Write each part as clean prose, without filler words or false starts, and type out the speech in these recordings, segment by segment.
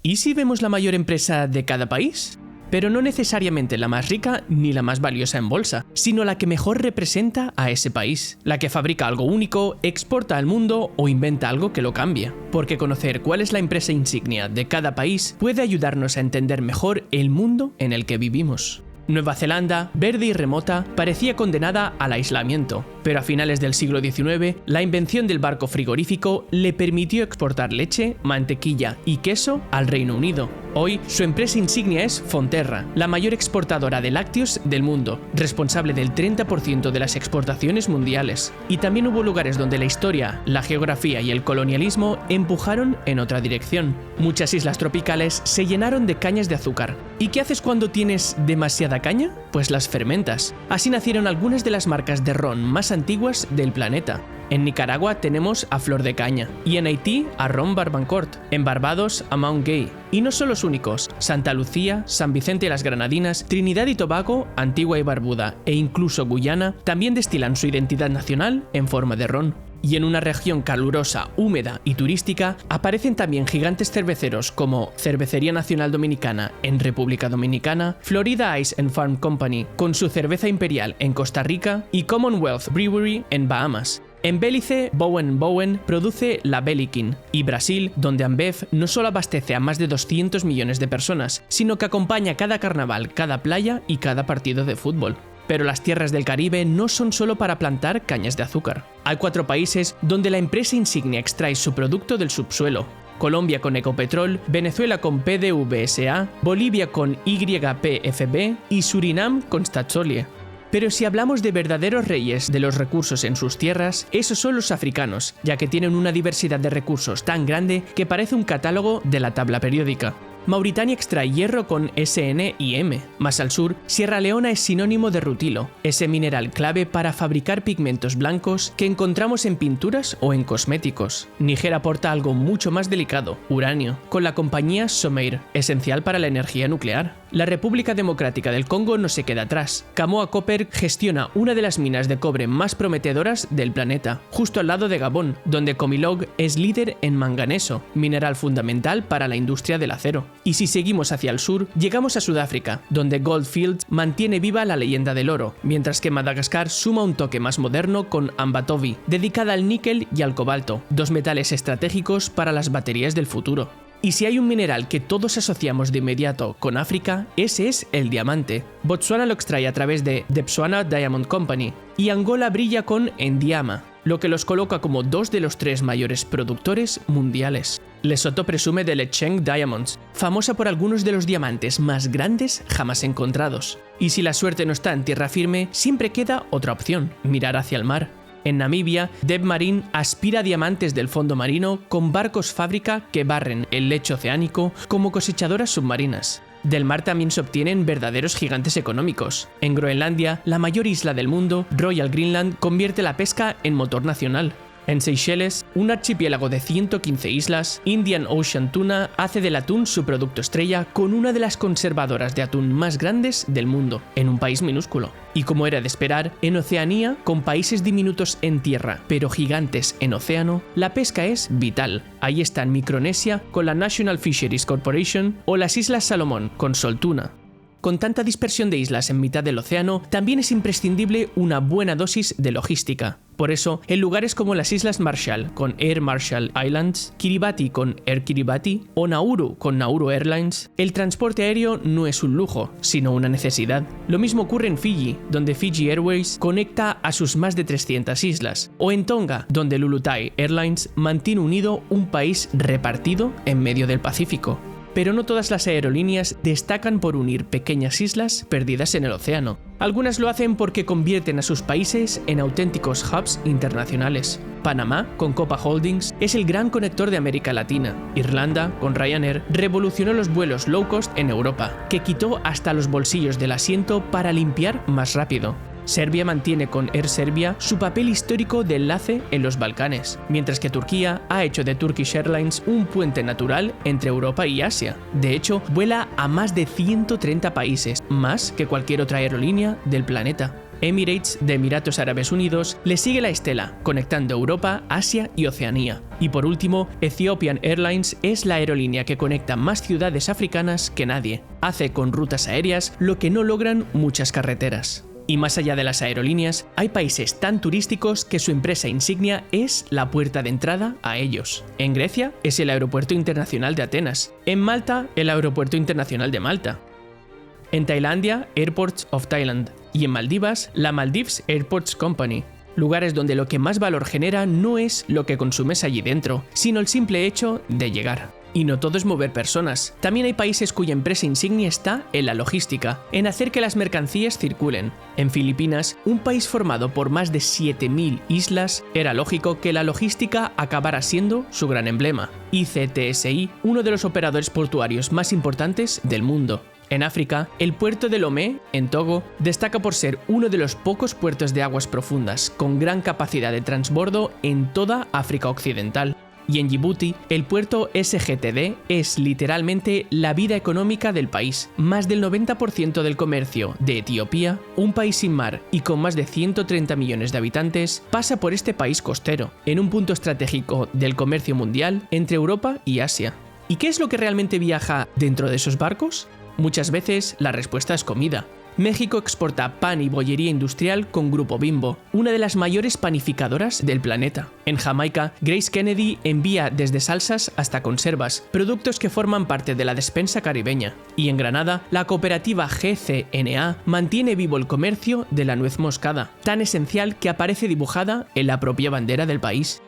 ¿Y si vemos la mayor empresa de cada país? Pero no necesariamente la más rica ni la más valiosa en bolsa, sino la que mejor representa a ese país, la que fabrica algo único, exporta al mundo o inventa algo que lo cambia. Porque conocer cuál es la empresa insignia de cada país puede ayudarnos a entender mejor el mundo en el que vivimos. Nueva Zelanda, verde y remota, parecía condenada al aislamiento, pero a finales del siglo XIX, la invención del barco frigorífico le permitió exportar leche, mantequilla y queso al Reino Unido. Hoy, su empresa insignia es Fonterra, la mayor exportadora de lácteos del mundo, responsable del 30% de las exportaciones mundiales. Y también hubo lugares donde la historia, la geografía y el colonialismo empujaron en otra dirección. Muchas islas tropicales se llenaron de cañas de azúcar. ¿Y qué haces cuando tienes demasiada caña? Pues las fermentas. Así nacieron algunas de las marcas de ron más antiguas del planeta. En Nicaragua tenemos a Flor de Caña, y en Haití a Ron Barbancourt, en Barbados a Mount Gay. Y no son los únicos, Santa Lucía, San Vicente y las Granadinas, Trinidad y Tobago, Antigua y Barbuda e incluso Guyana también destilan su identidad nacional en forma de ron. Y en una región calurosa, húmeda y turística aparecen también gigantes cerveceros como Cervecería Nacional Dominicana en República Dominicana, Florida Ice and Farm Company con su cerveza imperial en Costa Rica y Commonwealth Brewery en Bahamas. En Belice, Bowen Bowen produce la Belikin, y Brasil, donde Ambev no solo abastece a más de 200 millones de personas, sino que acompaña cada carnaval, cada playa y cada partido de fútbol. Pero las tierras del Caribe no son solo para plantar cañas de azúcar. Hay 4 países donde la empresa insignia extrae su producto del subsuelo. Colombia con Ecopetrol, Venezuela con PDVSA, Bolivia con YPFB y Surinam con Staatsolie. Pero si hablamos de verdaderos reyes de los recursos en sus tierras, esos son los africanos, ya que tienen una diversidad de recursos tan grande que parece un catálogo de la tabla periódica. Mauritania extrae hierro con SN y M. Más al sur, Sierra Leona es sinónimo de rutilo, ese mineral clave para fabricar pigmentos blancos que encontramos en pinturas o en cosméticos. Níger aporta algo mucho más delicado, uranio, con la compañía Someir, esencial para la energía nuclear. La República Democrática del Congo no se queda atrás. Kamoa Copper gestiona una de las minas de cobre más prometedoras del planeta, justo al lado de Gabón, donde Comilog es líder en manganeso, mineral fundamental para la industria del acero. Y si seguimos hacia el sur, llegamos a Sudáfrica, donde Gold Fields mantiene viva la leyenda del oro, mientras que Madagascar suma un toque más moderno con Ambatovi, dedicada al níquel y al cobalto, 2 metales estratégicos para las baterías del futuro. Y si hay un mineral que todos asociamos de inmediato con África, ese es el diamante. Botsuana lo extrae a través de Botswana Diamond Company, y Angola brilla con Endiama, lo que los coloca como 2 de los 3 mayores productores mundiales. Lesotho presume de Lecheng Diamonds, famosa por algunos de los diamantes más grandes jamás encontrados. Y si la suerte no está en tierra firme, siempre queda otra opción, mirar hacia el mar. En Namibia, Deb Marine aspira diamantes del fondo marino con barcos fábrica que barren el lecho oceánico como cosechadoras submarinas. Del mar también se obtienen verdaderos gigantes económicos. En Groenlandia, la mayor isla del mundo, Royal Greenland convierte la pesca en motor nacional. En Seychelles, un archipiélago de 115 islas, Indian Ocean Tuna hace del atún su producto estrella con una de las conservadoras de atún más grandes del mundo, en un país minúsculo. Y como era de esperar, en Oceanía, con países diminutos en tierra, pero gigantes en océano, la pesca es vital. Ahí están Micronesia con la National Fisheries Corporation o las Islas Salomón con Soltuna. Con tanta dispersión de islas en mitad del océano, también es imprescindible una buena dosis de logística. Por eso, en lugares como las Islas Marshall con Air Marshall Islands, Kiribati con Air Kiribati o Nauru con Nauru Airlines, el transporte aéreo no es un lujo, sino una necesidad. Lo mismo ocurre en Fiji, donde Fiji Airways conecta a sus más de 300 islas, o en Tonga, donde Lulutai Airlines mantiene unido un país repartido en medio del Pacífico. Pero no todas las aerolíneas destacan por unir pequeñas islas perdidas en el océano. Algunas lo hacen porque convierten a sus países en auténticos hubs internacionales. Panamá, con Copa Holdings, es el gran conector de América Latina. Irlanda, con Ryanair, revolucionó los vuelos low cost en Europa, que quitó hasta los bolsillos del asiento para limpiar más rápido. Serbia mantiene con Air Serbia su papel histórico de enlace en los Balcanes, mientras que Turquía ha hecho de Turkish Airlines un puente natural entre Europa y Asia. De hecho, vuela a más de 130 países, más que cualquier otra aerolínea del planeta. Emirates de Emiratos Árabes Unidos le sigue la estela, conectando Europa, Asia y Oceanía. Y por último, Ethiopian Airlines es la aerolínea que conecta más ciudades africanas que nadie. Hace con rutas aéreas lo que no logran muchas carreteras. Y más allá de las aerolíneas, hay países tan turísticos que su empresa insignia es la puerta de entrada a ellos. En Grecia es el Aeropuerto Internacional de Atenas. En Malta, el Aeropuerto Internacional de Malta. En Tailandia, Airports of Thailand. Y en Maldivas, la Maldives Airports Company. Lugares donde lo que más valor genera no es lo que consumes allí dentro, sino el simple hecho de llegar. Y no todo es mover personas. También hay países cuya empresa insignia está en la logística, en hacer que las mercancías circulen. En Filipinas, un país formado por más de 7.000 islas, era lógico que la logística acabara siendo su gran emblema. ICTSI, uno de los operadores portuarios más importantes del mundo. En África, el puerto de Lomé, en Togo, destaca por ser uno de los pocos puertos de aguas profundas con gran capacidad de transbordo en toda África Occidental. Y en Djibouti, el puerto SGTD es literalmente la vida económica del país. Más del 90% del comercio de Etiopía, un país sin mar y con más de 130 millones de habitantes, pasa por este país costero, en un punto estratégico del comercio mundial entre Europa y Asia. ¿Y qué es lo que realmente viaja dentro de esos barcos? Muchas veces la respuesta es comida. México exporta pan y bollería industrial con Grupo Bimbo, una de las mayores panificadoras del planeta. En Jamaica, Grace Kennedy envía desde salsas hasta conservas, productos que forman parte de la despensa caribeña. Y en Granada, la cooperativa GCNA mantiene vivo el comercio de la nuez moscada, tan esencial que aparece dibujada en la propia bandera del país.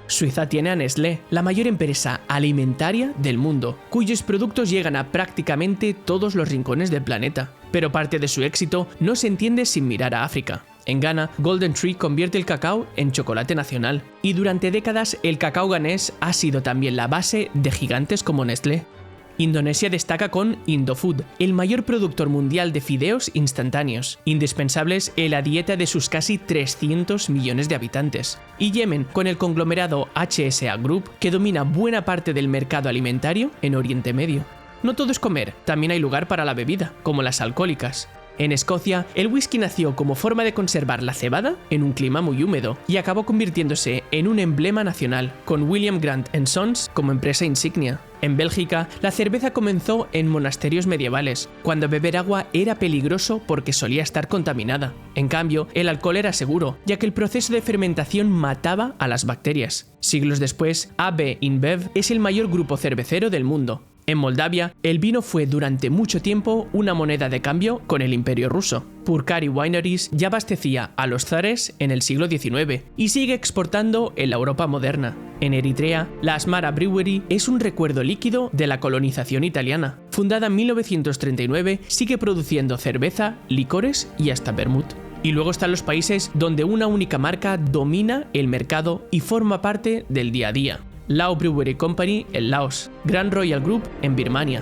Suiza tiene a Nestlé, la mayor empresa alimentaria del mundo, cuyos productos llegan a prácticamente todos los rincones del planeta. Pero parte de su éxito no se entiende sin mirar a África. En Ghana, Golden Tree convierte el cacao en chocolate nacional, y durante décadas el cacao ganés ha sido también la base de gigantes como Nestlé. Indonesia destaca con Indofood, el mayor productor mundial de fideos instantáneos, indispensables en la dieta de sus casi 300 millones de habitantes. Y Yemen, con el conglomerado HSA Group, que domina buena parte del mercado alimentario en Oriente Medio. No todo es comer, también hay lugar para la bebida, como las alcohólicas. En Escocia, el whisky nació como forma de conservar la cebada en un clima muy húmedo y acabó convirtiéndose en un emblema nacional, con William Grant & Sons como empresa insignia. En Bélgica, la cerveza comenzó en monasterios medievales, cuando beber agua era peligroso porque solía estar contaminada. En cambio, el alcohol era seguro, ya que el proceso de fermentación mataba a las bacterias. Siglos después, AB InBev es el mayor grupo cervecero del mundo. En Moldavia, el vino fue durante mucho tiempo una moneda de cambio con el Imperio ruso. Purcari Wineries ya abastecía a los zares en el siglo XIX y sigue exportando en la Europa moderna. En Eritrea, la Asmara Brewery es un recuerdo líquido de la colonización italiana. Fundada en 1939, sigue produciendo cerveza, licores y hasta vermut. Y luego están los países donde una única marca domina el mercado y forma parte del día a día. Lao Brewery Company en Laos, Grand Royal Group en Birmania,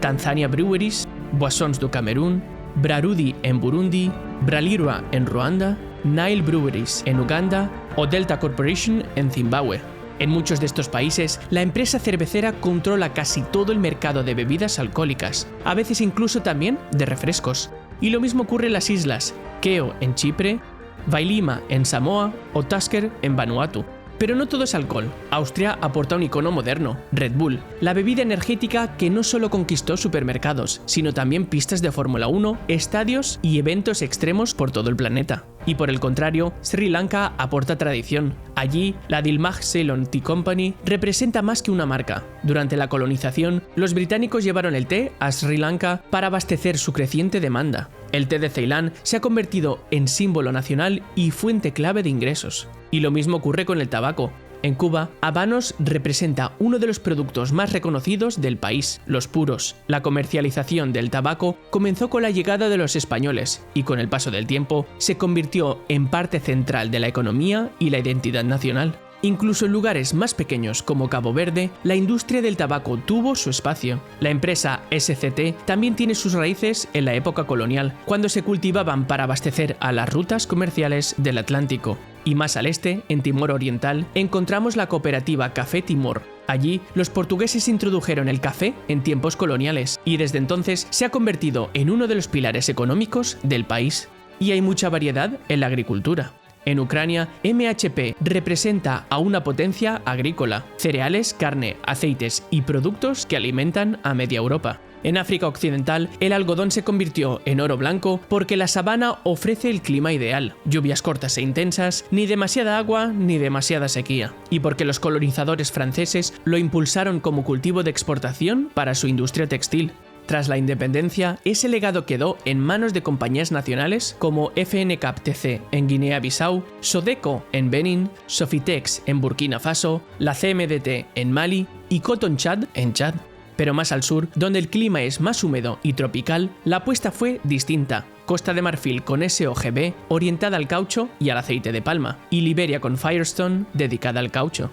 Tanzania Breweries, Boissons du Camerún, Brarudi en Burundi, Bralirwa en Ruanda, Nile Breweries en Uganda o Delta Corporation en Zimbabue. En muchos de estos países, la empresa cervecera controla casi todo el mercado de bebidas alcohólicas, a veces incluso también de refrescos. Y lo mismo ocurre en las islas, Keo en Chipre, Vailima en Samoa o Tasker en Vanuatu. Pero no todo es alcohol. Austria aporta un icono moderno, Red Bull, la bebida energética que no solo conquistó supermercados, sino también pistas de Fórmula 1, estadios y eventos extremos por todo el planeta. Y por el contrario, Sri Lanka aporta tradición. Allí, la Dilmah Ceylon Tea Company representa más que una marca. Durante la colonización, los británicos llevaron el té a Sri Lanka para abastecer su creciente demanda. El té de Ceilán se ha convertido en símbolo nacional y fuente clave de ingresos. Y lo mismo ocurre con el tabaco. En Cuba, Habanos representa uno de los productos más reconocidos del país, los puros. La comercialización del tabaco comenzó con la llegada de los españoles y con el paso del tiempo se convirtió en parte central de la economía y la identidad nacional. Incluso en lugares más pequeños como Cabo Verde, la industria del tabaco tuvo su espacio. La empresa SCT también tiene sus raíces en la época colonial, cuando se cultivaban para abastecer a las rutas comerciales del Atlántico. Y más al este, en Timor Oriental, encontramos la cooperativa Café Timor. Allí, los portugueses introdujeron el café en tiempos coloniales y desde entonces se ha convertido en uno de los pilares económicos del país. Y hay mucha variedad en la agricultura. En Ucrania, MHP representa a una potencia agrícola, cereales, carne, aceites y productos que alimentan a media Europa. En África Occidental, el algodón se convirtió en oro blanco porque la sabana ofrece el clima ideal, lluvias cortas e intensas, ni demasiada agua ni demasiada sequía, y porque los colonizadores franceses lo impulsaron como cultivo de exportación para su industria textil. Tras la independencia, ese legado quedó en manos de compañías nacionales como FNCAP-TC en Guinea-Bissau, Sodeco en Benín, Sofitex en Burkina Faso, la CMDT en Mali y Cotton Chad en Chad. Pero más al sur, donde el clima es más húmedo y tropical, la apuesta fue distinta. Costa de Marfil con SOGB, orientada al caucho y al aceite de palma, y Liberia con Firestone, dedicada al caucho.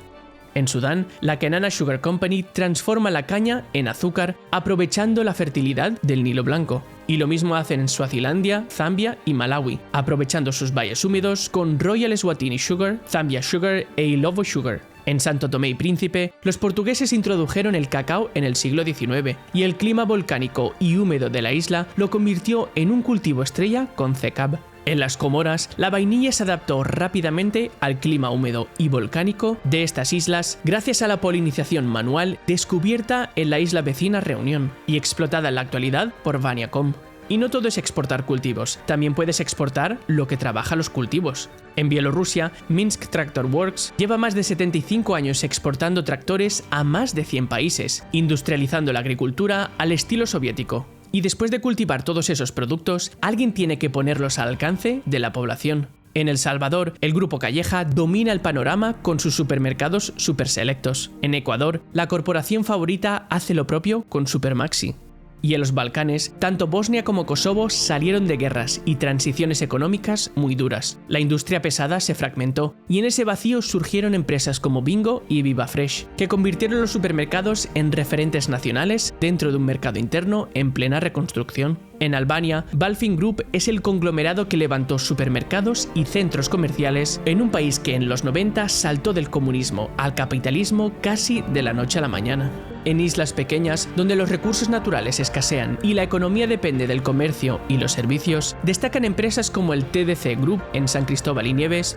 En Sudán, la Kenana Sugar Company transforma la caña en azúcar aprovechando la fertilidad del Nilo Blanco. Y lo mismo hacen en Suazilandia, Zambia y Malawi, aprovechando sus valles húmedos con Royal Eswatini Sugar, Zambia Sugar e Ilovo Sugar. En Santo Tomé y Príncipe, los portugueses introdujeron el cacao en el siglo XIX y el clima volcánico y húmedo de la isla lo convirtió en un cultivo estrella con CECAB. En las Comoras, la vainilla se adaptó rápidamente al clima húmedo y volcánico de estas islas gracias a la polinización manual descubierta en la isla vecina Reunión y explotada en la actualidad por Vaniacom. Y no todo es exportar cultivos, también puedes exportar lo que trabaja los cultivos. En Bielorrusia, Minsk Tractor Works lleva más de 75 años exportando tractores a más de 100 países, industrializando la agricultura al estilo soviético. Y después de cultivar todos esos productos, alguien tiene que ponerlos al alcance de la población. En El Salvador, el grupo Calleja domina el panorama con sus supermercados superselectos. En Ecuador, la corporación Favorita hace lo propio con Supermaxi. Y en los Balcanes, tanto Bosnia como Kosovo salieron de guerras y transiciones económicas muy duras. La industria pesada se fragmentó y en ese vacío surgieron empresas como Bingo y Viva Fresh, que convirtieron los supermercados en referentes nacionales dentro de un mercado interno en plena reconstrucción. En Albania, Balfin Group es el conglomerado que levantó supermercados y centros comerciales en un país que en los 90 saltó del comunismo al capitalismo casi de la noche a la mañana. En islas pequeñas, donde los recursos naturales escasean y la economía depende del comercio y los servicios, destacan empresas como el TDC Group en San Cristóbal y Nieves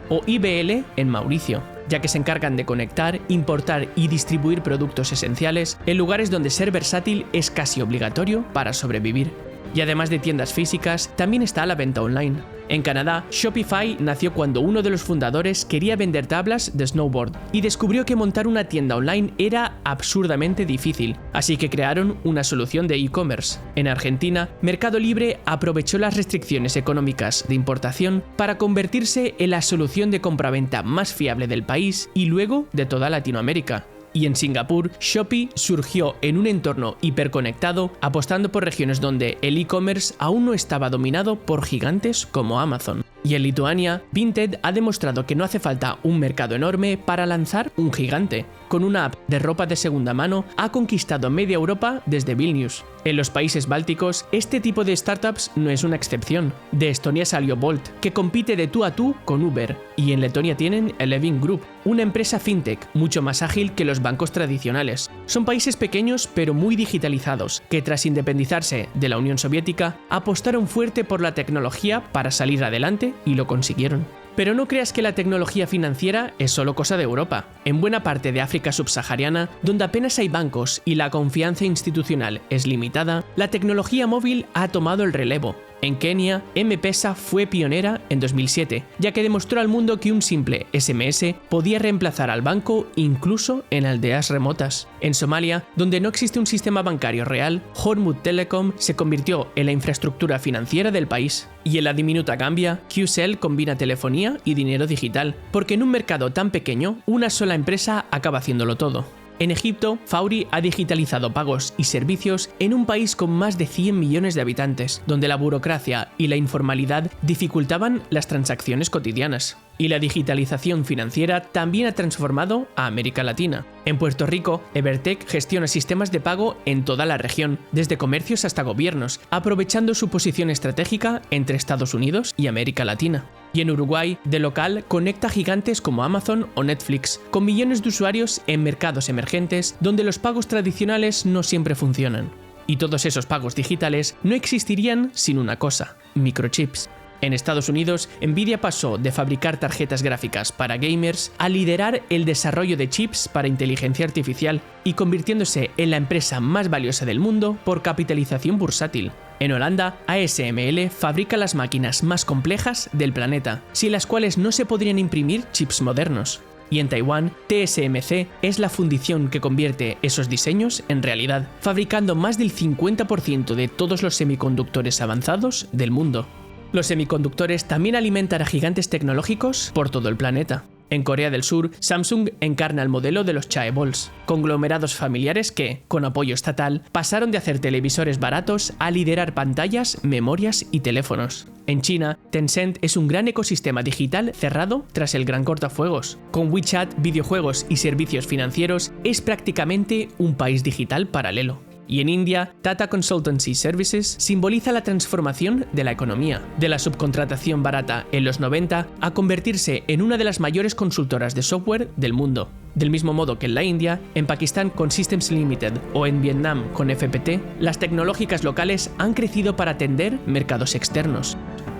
o IBL en Mauricio, ya que se encargan de conectar, importar y distribuir productos esenciales en lugares donde ser versátil es casi obligatorio para sobrevivir. Y además de tiendas físicas, también está la venta online. En Canadá, Shopify nació cuando uno de los fundadores quería vender tablas de snowboard y descubrió que montar una tienda online era absurdamente difícil, así que crearon una solución de e-commerce. En Argentina, Mercado Libre aprovechó las restricciones económicas de importación para convertirse en la solución de compraventa más fiable del país y luego de toda Latinoamérica. Y en Singapur, Shopee surgió en un entorno hiperconectado, apostando por regiones donde el e-commerce aún no estaba dominado por gigantes como Amazon. Y en Lituania, Vinted ha demostrado que no hace falta un mercado enorme para lanzar un gigante. Con una app de ropa de segunda mano, ha conquistado media Europa desde Vilnius. En los países bálticos, este tipo de startups no es una excepción. De Estonia salió Bolt, que compite de tú a tú con Uber. Y en Letonia tienen Eleving Group, una empresa fintech mucho más ágil que los bancos tradicionales. Son países pequeños pero muy digitalizados, que tras independizarse de la Unión Soviética, apostaron fuerte por la tecnología para salir adelante y lo consiguieron. Pero no creas que la tecnología financiera es solo cosa de Europa. En buena parte de África subsahariana, donde apenas hay bancos y la confianza institucional es limitada, la tecnología móvil ha tomado el relevo. En Kenia, M-Pesa fue pionera en 2007, ya que demostró al mundo que un simple SMS podía reemplazar al banco incluso en aldeas remotas. En Somalia, donde no existe un sistema bancario real, Hormuth Telecom se convirtió en la infraestructura financiera del país. Y en la diminuta Gambia, QCell combina telefonía y dinero digital, porque en un mercado tan pequeño, una sola empresa acaba haciéndolo todo. En Egipto, Fawry ha digitalizado pagos y servicios en un país con más de 100 millones de habitantes, donde la burocracia y la informalidad dificultaban las transacciones cotidianas. Y la digitalización financiera también ha transformado a América Latina. En Puerto Rico, Evertec gestiona sistemas de pago en toda la región, desde comercios hasta gobiernos, aprovechando su posición estratégica entre Estados Unidos y América Latina. Y en Uruguay, de local, conecta gigantes como Amazon o Netflix, con millones de usuarios en mercados emergentes donde los pagos tradicionales no siempre funcionan. Y todos esos pagos digitales no existirían sin una cosa: microchips. En Estados Unidos, Nvidia pasó de fabricar tarjetas gráficas para gamers a liderar el desarrollo de chips para inteligencia artificial y convirtiéndose en la empresa más valiosa del mundo por capitalización bursátil. En Holanda, ASML fabrica las máquinas más complejas del planeta, sin las cuales no se podrían imprimir chips modernos. Y en Taiwán, TSMC es la fundición que convierte esos diseños en realidad, fabricando más del 50% de todos los semiconductores avanzados del mundo. Los semiconductores también alimentan a gigantes tecnológicos por todo el planeta. En Corea del Sur, Samsung encarna el modelo de los chaebols, conglomerados familiares que, con apoyo estatal, pasaron de hacer televisores baratos a liderar pantallas, memorias y teléfonos. En China, Tencent es un gran ecosistema digital cerrado tras el gran cortafuegos. Con WeChat, videojuegos y servicios financieros, es prácticamente un país digital paralelo. Y en India, Tata Consultancy Services simboliza la transformación de la economía, de la subcontratación barata en los 90 a convertirse en una de las mayores consultoras de software del mundo. Del mismo modo que en la India, en Pakistán con Systems Limited o en Vietnam con FPT, las tecnológicas locales han crecido para atender mercados externos.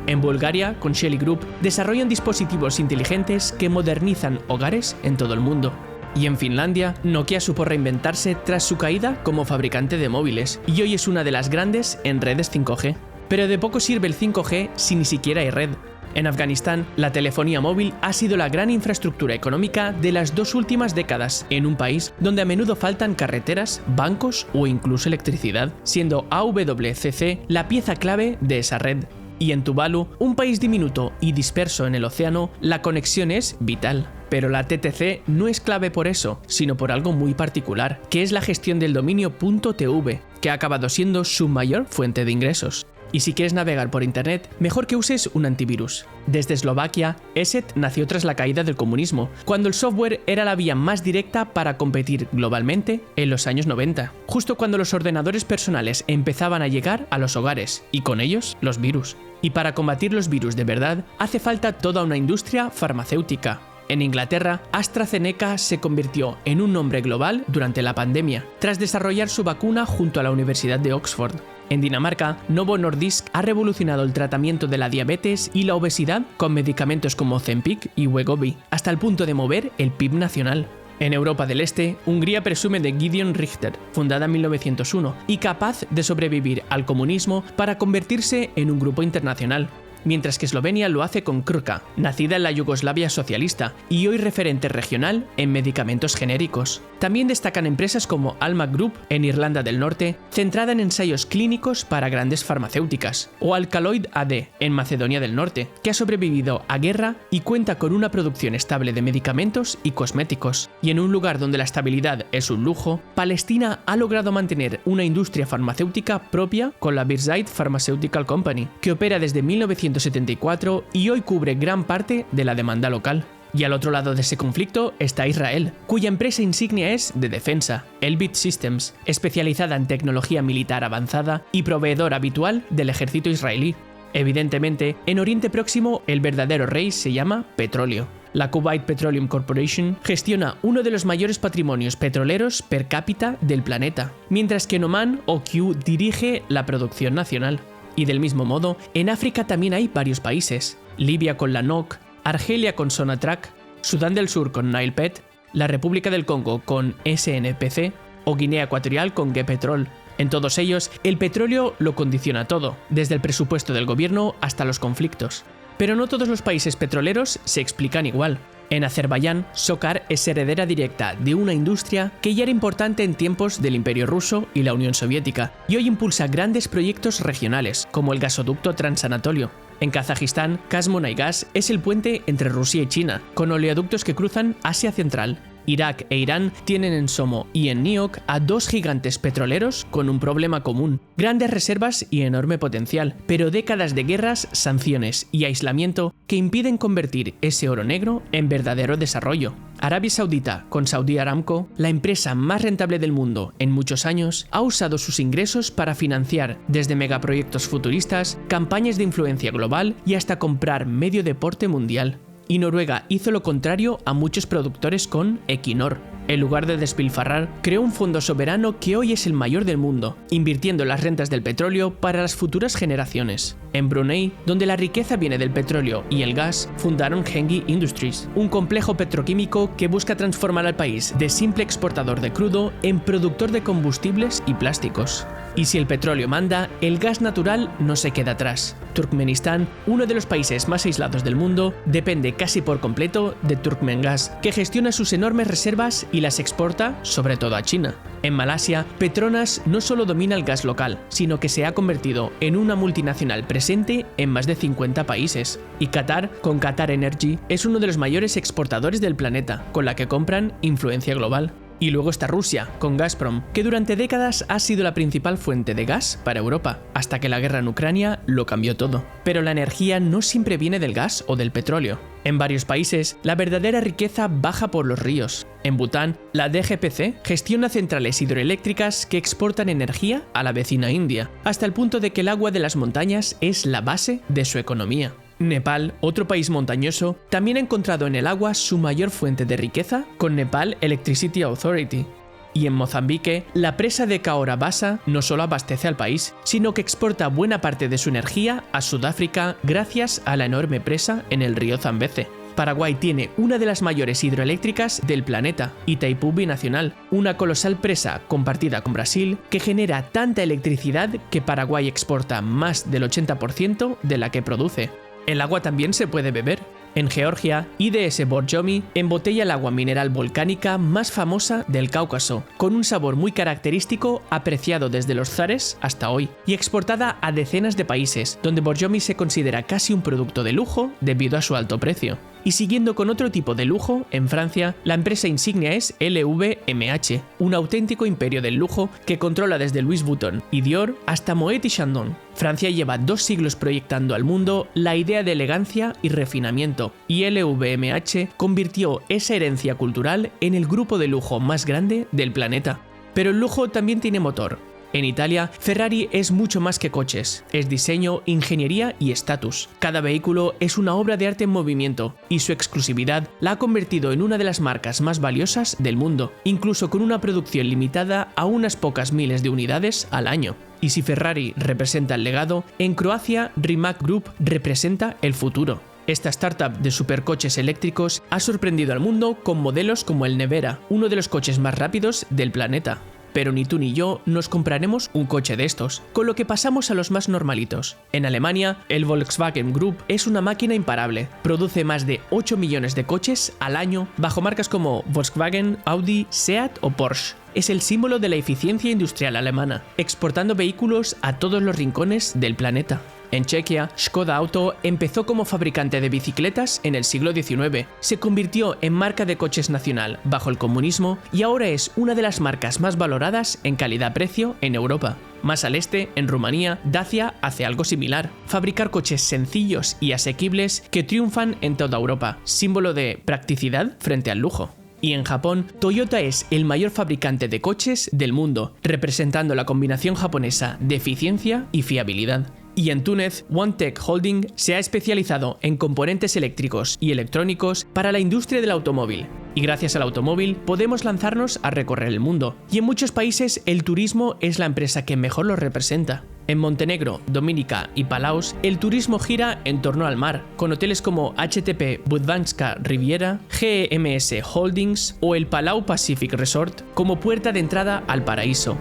En Bulgaria, con Shelly Group, desarrollan dispositivos inteligentes que modernizan hogares en todo el mundo. Y en Finlandia, Nokia supo reinventarse tras su caída como fabricante de móviles, y hoy es una de las grandes en redes 5G. Pero de poco sirve el 5G si ni siquiera hay red. En Afganistán, la telefonía móvil ha sido la gran infraestructura económica de las 2 últimas décadas, en un país donde a menudo faltan carreteras, bancos o incluso electricidad, siendo AWCC la pieza clave de esa red. Y en Tuvalu, un país diminuto y disperso en el océano, la conexión es vital. Pero la TTC no es clave por eso, sino por algo muy particular, que es la gestión del dominio .tv, que ha acabado siendo su mayor fuente de ingresos. Y si quieres navegar por internet, mejor que uses un antivirus. Desde Eslovaquia, ESET nació tras la caída del comunismo, cuando el software era la vía más directa para competir globalmente en los años 90, justo cuando los ordenadores personales empezaban a llegar a los hogares, y con ellos los virus. Y para combatir los virus de verdad, hace falta toda una industria farmacéutica. En Inglaterra, AstraZeneca se convirtió en un nombre global durante la pandemia, tras desarrollar su vacuna junto a la Universidad de Oxford. En Dinamarca, Novo Nordisk ha revolucionado el tratamiento de la diabetes y la obesidad con medicamentos como Ozempic y Wegovy, hasta el punto de mover el PIB nacional. En Europa del Este, Hungría presume de Gideon Richter, fundada en 1901, y capaz de sobrevivir al comunismo para convertirse en un grupo internacional. Mientras que Eslovenia lo hace con Krka, nacida en la Yugoslavia socialista y hoy referente regional en medicamentos genéricos. También destacan empresas como Almac Group en Irlanda del Norte, centrada en ensayos clínicos para grandes farmacéuticas, o Alkaloid AD en Macedonia del Norte, que ha sobrevivido a guerra y cuenta con una producción estable de medicamentos y cosméticos. Y en un lugar donde la estabilidad es un lujo, Palestina ha logrado mantener una industria farmacéutica propia con la Birzeit Pharmaceutical Company, que opera desde 1974 y hoy cubre gran parte de la demanda local. Y al otro lado de ese conflicto está Israel, cuya empresa insignia es de defensa, Elbit Systems, especializada en tecnología militar avanzada y proveedor habitual del ejército israelí. Evidentemente, en Oriente Próximo el verdadero rey se llama petróleo. La Kuwait Petroleum Corporation gestiona uno de los mayores patrimonios petroleros per cápita del planeta, mientras que en Oman OQ dirige la producción nacional. Y del mismo modo, en África también hay varios países: Libia con la NOC, Argelia con Sonatrach, Sudán del Sur con Nilepet, la República del Congo con SNPC o Guinea Ecuatorial con GEPetrol. En todos ellos, el petróleo lo condiciona todo, desde el presupuesto del gobierno hasta los conflictos. Pero no todos los países petroleros se explican igual. En Azerbaiyán, SOCAR es heredera directa de una industria que ya era importante en tiempos del Imperio Ruso y la Unión Soviética, y hoy impulsa grandes proyectos regionales, como el gasoducto Transanatolio. En Kazajistán, Kazmunaygas es el puente entre Rusia y China, con oleoductos que cruzan Asia Central. Irak e Irán tienen en Somo y en Niok a 2 gigantes petroleros con un problema común: grandes reservas y enorme potencial, pero décadas de guerras, sanciones y aislamiento que impiden convertir ese oro negro en verdadero desarrollo. Arabia Saudita, con Saudi Aramco, la empresa más rentable del mundo en muchos años, ha usado sus ingresos para financiar desde megaproyectos futuristas, campañas de influencia global y hasta comprar medio deporte mundial. Y Noruega hizo lo contrario a muchos productores con Equinor. En lugar de despilfarrar, creó un fondo soberano que hoy es el mayor del mundo, invirtiendo las rentas del petróleo para las futuras generaciones. En Brunei, donde la riqueza viene del petróleo y el gas, fundaron Hengi Industries, un complejo petroquímico que busca transformar al país de simple exportador de crudo en productor de combustibles y plásticos. Y si el petróleo manda, el gas natural no se queda atrás. Turkmenistán, uno de los países más aislados del mundo, depende casi por completo de Turkmengas, que gestiona sus enormes reservas y las exporta sobre todo a China. En Malasia, Petronas no solo domina el gas local, sino que se ha convertido en una multinacional presente en más de 50 países. Y Qatar, con Qatar Energy, es uno de los mayores exportadores del planeta, con la que compran influencia global. Y luego está Rusia, con Gazprom, que durante décadas ha sido la principal fuente de gas para Europa, hasta que la guerra en Ucrania lo cambió todo. Pero la energía no siempre viene del gas o del petróleo. En varios países, la verdadera riqueza baja por los ríos. En Bután, la DGPC gestiona centrales hidroeléctricas que exportan energía a la vecina India, hasta el punto de que el agua de las montañas es la base de su economía. Nepal, otro país montañoso, también ha encontrado en el agua su mayor fuente de riqueza con Nepal Electricity Authority. Y en Mozambique, la presa de Cahora Bassa no solo abastece al país, sino que exporta buena parte de su energía a Sudáfrica gracias a la enorme presa en el río Zambeze. Paraguay tiene una de las mayores hidroeléctricas del planeta, Itaipú Binacional, una colosal presa compartida con Brasil que genera tanta electricidad que Paraguay exporta más del 80% de la que produce. El agua también se puede beber. En Georgia, IDS Borjomi embotella el agua mineral volcánica más famosa del Cáucaso, con un sabor muy característico apreciado desde los zares hasta hoy, y exportada a decenas de países, donde Borjomi se considera casi un producto de lujo debido a su alto precio. Y siguiendo con otro tipo de lujo, en Francia, la empresa insignia es LVMH, un auténtico imperio del lujo que controla desde Louis Vuitton y Dior hasta Moet y Chandon. Francia lleva 2 siglos proyectando al mundo la idea de elegancia y refinamiento, y LVMH convirtió esa herencia cultural en el grupo de lujo más grande del planeta. Pero el lujo también tiene motor. En Italia, Ferrari es mucho más que coches, es diseño, ingeniería y estatus. Cada vehículo es una obra de arte en movimiento, y su exclusividad la ha convertido en una de las marcas más valiosas del mundo, incluso con una producción limitada a unas pocas miles de unidades al año. Y si Ferrari representa el legado, en Croacia Rimac Group representa el futuro. Esta startup de supercoches eléctricos ha sorprendido al mundo con modelos como el Nevera, uno de los coches más rápidos del planeta. Pero ni tú ni yo nos compraremos un coche de estos, con lo que pasamos a los más normalitos. En Alemania, el Volkswagen Group es una máquina imparable. Produce más de 8 millones de coches al año bajo marcas como Volkswagen, Audi, Seat o Porsche. Es el símbolo de la eficiencia industrial alemana, exportando vehículos a todos los rincones del planeta. En Chequia, Škoda Auto empezó como fabricante de bicicletas en el siglo XIX, se convirtió en marca de coches nacional bajo el comunismo y ahora es una de las marcas más valoradas en calidad-precio en Europa. Más al este, en Rumanía, Dacia hace algo similar, fabricar coches sencillos y asequibles que triunfan en toda Europa, símbolo de practicidad frente al lujo. Y en Japón, Toyota es el mayor fabricante de coches del mundo, representando la combinación japonesa de eficiencia y fiabilidad. Y en Túnez, OneTech Holding se ha especializado en componentes eléctricos y electrónicos para la industria del automóvil. Y gracias al automóvil podemos lanzarnos a recorrer el mundo. Y en muchos países el turismo es la empresa que mejor lo representa. En Montenegro, Dominica y Palaos, el turismo gira en torno al mar, con hoteles como HTP Budvanska Riviera, GMS Holdings o el Palau Pacific Resort como puerta de entrada al paraíso.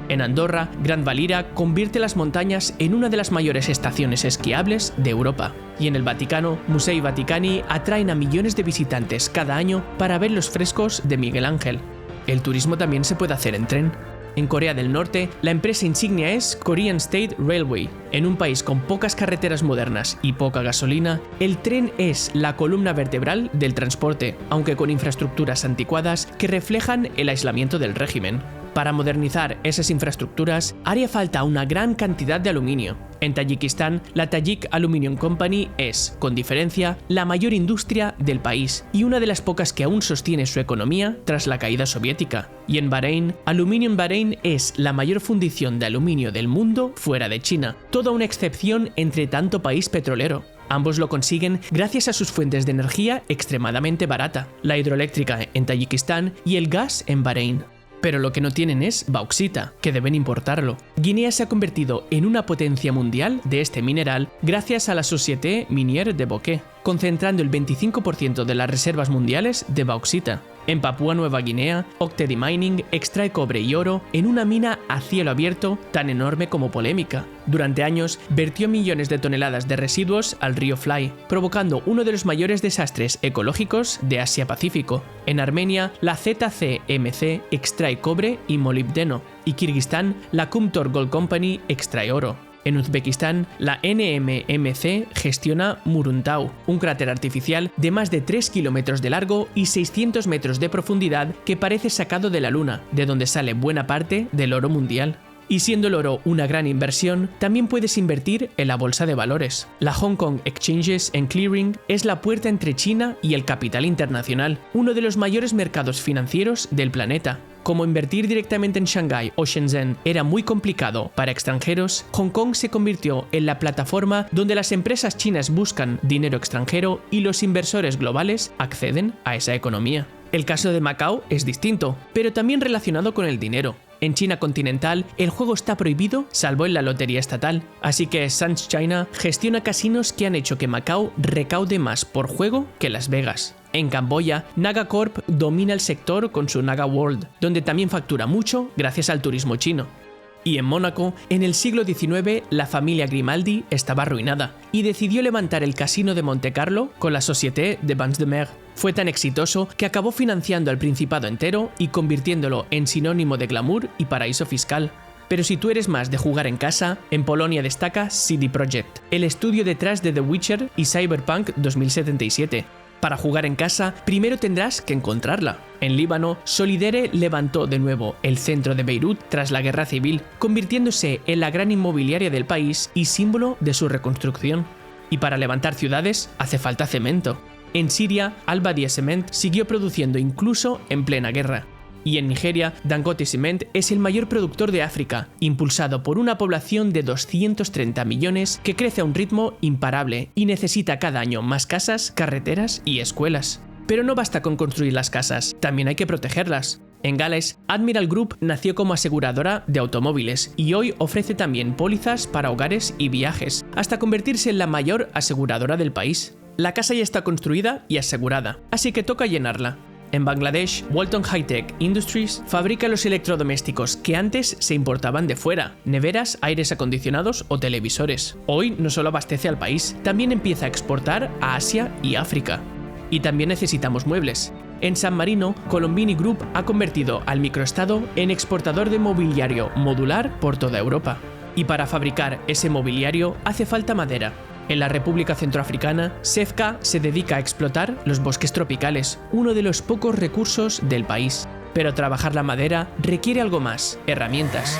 En Andorra, Grand Valira convierte las montañas en una de las mayores estaciones esquiables de Europa. Y en el Vaticano, Musei Vaticani atraen a millones de visitantes cada año para ver los frescos de Miguel Ángel. El turismo también se puede hacer en tren. En Corea del Norte, la empresa insignia es Korean State Railway. En un país con pocas carreteras modernas y poca gasolina, el tren es la columna vertebral del transporte, aunque con infraestructuras anticuadas que reflejan el aislamiento del régimen. Para modernizar esas infraestructuras haría falta una gran cantidad de aluminio. En Tayikistán, la Tajik Aluminium Company es, con diferencia, la mayor industria del país y una de las pocas que aún sostiene su economía tras la caída soviética. Y en Bahrein, Aluminium Bahrein es la mayor fundición de aluminio del mundo fuera de China, toda una excepción entre tanto país petrolero. Ambos lo consiguen gracias a sus fuentes de energía extremadamente barata, la hidroeléctrica en Tayikistán y el gas en Bahrein. Pero lo que no tienen es bauxita, que deben importarlo. Guinea se ha convertido en una potencia mundial de este mineral gracias a la Société Minière de Bokeh, concentrando el 25% de las reservas mundiales de bauxita. En Papúa Nueva Guinea, Octedy Mining extrae cobre y oro en una mina a cielo abierto tan enorme como polémica. Durante años, vertió millones de toneladas de residuos al río Fly, provocando uno de los mayores desastres ecológicos de Asia-Pacífico. En Armenia, la ZCMC extrae cobre y molibdeno, y Kirguistán, la Kumtor Gold Company extrae oro. En Uzbekistán, la NMMC gestiona Muruntau, un cráter artificial de más de 3 kilómetros de largo y 600 metros de profundidad que parece sacado de la Luna, de donde sale buena parte del oro mundial. Y siendo el oro una gran inversión, también puedes invertir en la bolsa de valores. La Hong Kong Exchanges and Clearing es la puerta entre China y el capital internacional, uno de los mayores mercados financieros del planeta. Como invertir directamente en Shanghái o Shenzhen era muy complicado para extranjeros, Hong Kong se convirtió en la plataforma donde las empresas chinas buscan dinero extranjero y los inversores globales acceden a esa economía. El caso de Macao es distinto, pero también relacionado con el dinero. En China continental, el juego está prohibido salvo en la lotería estatal, así que Sands China gestiona casinos que han hecho que Macao recaude más por juego que Las Vegas. En Camboya, Naga Corp domina el sector con su Naga World, donde también factura mucho gracias al turismo chino. Y en Mónaco, en el siglo XIX, la familia Grimaldi estaba arruinada y decidió levantar el casino de Montecarlo con la Société de Bains de Mer. Fue tan exitoso que acabó financiando al Principado entero y convirtiéndolo en sinónimo de glamour y paraíso fiscal. Pero si tú eres más de jugar en casa, en Polonia destaca CD Projekt, el estudio detrás de The Witcher y Cyberpunk 2077. Para jugar en casa, primero tendrás que encontrarla. En Líbano, Solidere levantó de nuevo el centro de Beirut tras la guerra civil, convirtiéndose en la gran inmobiliaria del país y símbolo de su reconstrucción. Y para levantar ciudades hace falta cemento. En Siria, Al-Badia Cement siguió produciendo incluso en plena guerra. Y en Nigeria, Dangote Cement es el mayor productor de África, impulsado por una población de 230 millones que crece a un ritmo imparable y necesita cada año más casas, carreteras y escuelas. Pero no basta con construir las casas, también hay que protegerlas. En Gales, Admiral Group nació como aseguradora de automóviles y hoy ofrece también pólizas para hogares y viajes, hasta convertirse en la mayor aseguradora del país. La casa ya está construida y asegurada, así que toca llenarla. En Bangladesh, Walton High-Tech Industries fabrica los electrodomésticos que antes se importaban de fuera, neveras, aires acondicionados o televisores. Hoy no solo abastece al país, también empieza a exportar a Asia y África. Y también necesitamos muebles. En San Marino, Colombini Group ha convertido al microestado en exportador de mobiliario modular por toda Europa. Y para fabricar ese mobiliario hace falta madera. En la República Centroafricana, SEFCA se dedica a explotar los bosques tropicales, uno de los pocos recursos del país. Pero trabajar la madera requiere algo más, herramientas.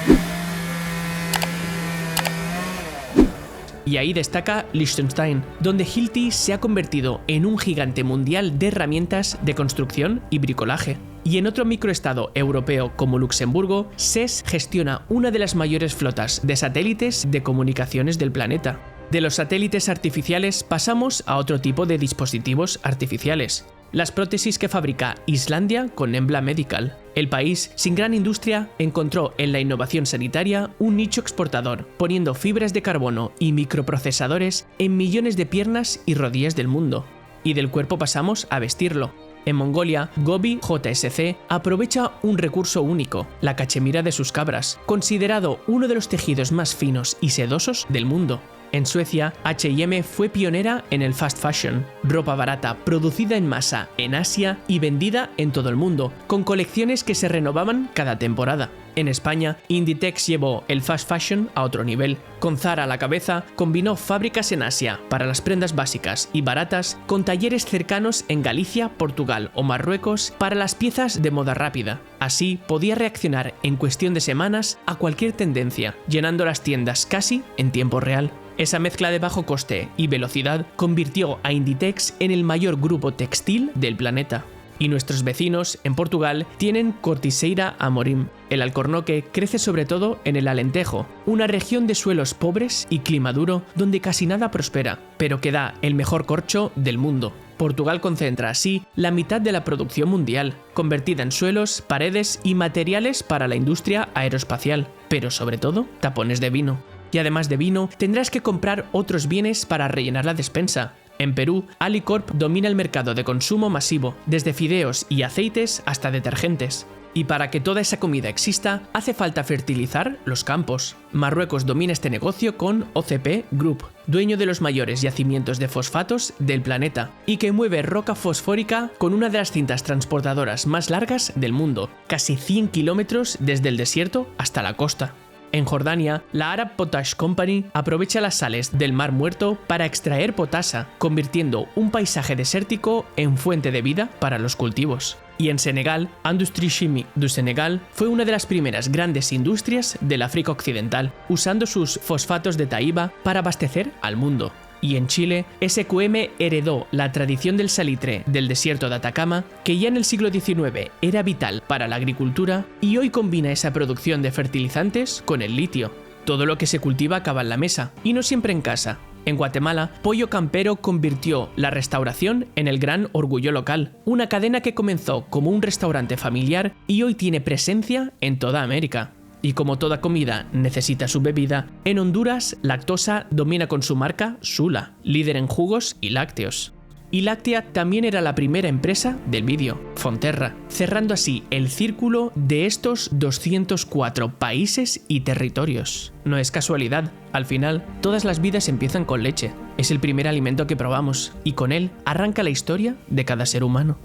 Y ahí destaca Liechtenstein, donde Hilti se ha convertido en un gigante mundial de herramientas de construcción y bricolaje. Y en otro microestado europeo como Luxemburgo, SES gestiona una de las mayores flotas de satélites de comunicaciones del planeta. De los satélites artificiales pasamos a otro tipo de dispositivos artificiales. Las prótesis que fabrica Islandia con Embla Medical. El país, sin gran industria, encontró en la innovación sanitaria un nicho exportador, poniendo fibras de carbono y microprocesadores en millones de piernas y rodillas del mundo. Y del cuerpo pasamos a vestirlo. En Mongolia, Gobi JSC aprovecha un recurso único, la cachemira de sus cabras, considerado uno de los tejidos más finos y sedosos del mundo. En Suecia, H&M fue pionera en el fast fashion, ropa barata producida en masa en Asia y vendida en todo el mundo, con colecciones que se renovaban cada temporada. En España, Inditex llevó el fast fashion a otro nivel. Con Zara a la cabeza, combinó fábricas en Asia para las prendas básicas y baratas con talleres cercanos en Galicia, Portugal o Marruecos para las piezas de moda rápida. Así podía reaccionar en cuestión de semanas a cualquier tendencia, llenando las tiendas casi en tiempo real. Esa mezcla de bajo coste y velocidad convirtió a Inditex en el mayor grupo textil del planeta. Y nuestros vecinos, en Portugal, tienen Corticeira Amorim. El alcornoque crece sobre todo en el Alentejo, una región de suelos pobres y clima duro donde casi nada prospera, pero que da el mejor corcho del mundo. Portugal concentra así la mitad de la producción mundial, convertida en suelos, paredes y materiales para la industria aeroespacial, pero sobre todo tapones de vino. Y además de vino, tendrás que comprar otros bienes para rellenar la despensa. En Perú, Alicorp domina el mercado de consumo masivo, desde fideos y aceites hasta detergentes. Y para que toda esa comida exista, hace falta fertilizar los campos. Marruecos domina este negocio con OCP Group, dueño de los mayores yacimientos de fosfatos del planeta, y que mueve roca fosfórica con una de las cintas transportadoras más largas del mundo, casi 100 kilómetros desde el desierto hasta la costa. En Jordania, la Arab Potash Company aprovecha las sales del Mar Muerto para extraer potasa, convirtiendo un paisaje desértico en fuente de vida para los cultivos. Y en Senegal, Industrie Chimique du Sénégal fue una de las primeras grandes industrias del África Occidental, usando sus fosfatos de Taiba para abastecer al mundo. Y en Chile, SQM heredó la tradición del salitre del desierto de Atacama, que ya en el siglo XIX era vital para la agricultura, y hoy combina esa producción de fertilizantes con el litio. Todo lo que se cultiva acaba en la mesa, y no siempre en casa. En Guatemala, Pollo Campero convirtió la restauración en el gran orgullo local, una cadena que comenzó como un restaurante familiar y hoy tiene presencia en toda América. Y como toda comida necesita su bebida, en Honduras Lactosa domina con su marca Sula, líder en jugos y lácteos. Y Láctea también era la primera empresa del vídeo, Fonterra, cerrando así el círculo de estos 204 países y territorios. No es casualidad, al final todas las vidas empiezan con leche, es el primer alimento que probamos y con él arranca la historia de cada ser humano.